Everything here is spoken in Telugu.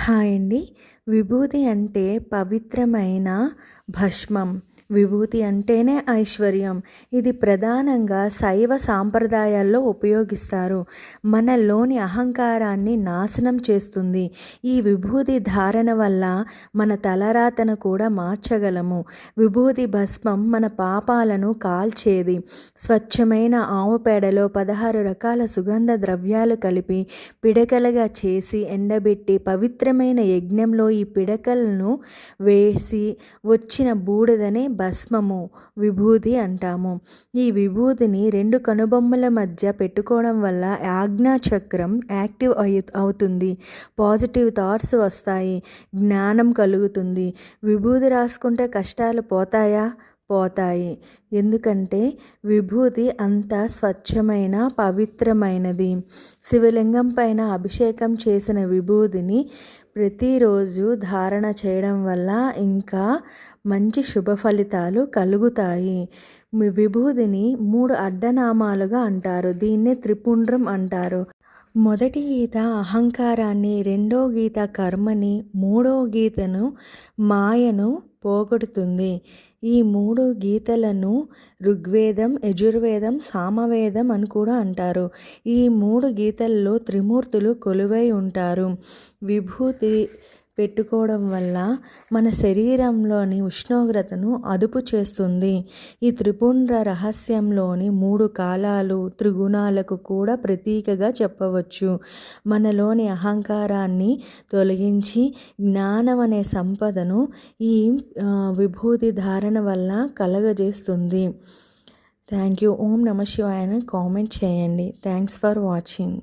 హాయ్ అండి. విభూది అంటే పవిత్రమైన భస్మం. విభూతి అంటేనే ఐశ్వర్యం. ఇది ప్రధానంగా శైవ సాంప్రదాయాల్లో ఉపయోగిస్తారు. మనలోని అహంకారాన్ని నాశనం చేస్తుంది. ఈ విభూది ధారణ వల్ల మన తలరాతను కూడా మార్చగలము. విభూది భస్మం మన పాపాలను కాల్చేది. స్వచ్ఛమైన ఆవు పేడలో 16 రకాల సుగంధ ద్రవ్యాలు కలిపి పిడకలుగా చేసి ఎండబెట్టి పవిత్రమైన యజ్ఞంలో ఈ పిడకలను వేసి వచ్చిన బూడిదనే భస్మము విభూది అంటాము. ఈ విభూదిని 2 కనుబొమ్మల మధ్య పెట్టుకోవడం వల్ల ఆజ్ఞా చక్రం యాక్టివ్ అవుతుంది. పాజిటివ్ థాట్స్ వస్తాయి. జ్ఞానం కలుగుతుంది. విభూది రాసుకుంటే కష్టాలు పోతాయా? పోతాయి. ఎందుకంటే విభూది అంత స్వచ్ఛమైన పవిత్రమైనది. శివలింగం పైన అభిషేకం చేసిన విభూదిని ప్రతిరోజు ధారణ చేయడం వల్ల ఇంకా మంచి శుభ ఫలితాలు కలుగుతాయి. విభూదిని 3 అడ్డనామాలుగా అంటారు. దీన్నే త్రిపుండ్రం అంటారు. మొదటి గీత అహంకారాన్ని, రెండో గీత కర్మని, మూడో గీతను మాయను పోగొడుతుంది. ఈ 3 గీతలను ఋగ్వేదం, యజుర్వేదం, సామవేదం అని కూడా అంటారు. ఈ 3 గీతల్లో త్రిమూర్తులు కొలువై ఉంటారు. విభూతి పెట్టుకోవడం వల్ల మన శరీరంలోని ఉష్ణోగ్రతను అదుపు చేస్తుంది. ఈ త్రిపుండ్ర రహస్యంలోని 3 కాలాలు త్రిగుణాలకు కూడా ప్రతీకగా చెప్పవచ్చు. మనలోని అహంకారాన్ని తొలగించి జ్ఞానం అనే సంపదను ఈ విభూతి ధారణ వల్ల కలగజేస్తుంది. Thank you. ఓం నమ శివాయ అని కామెంట్ చేయండి. Thanks for watching.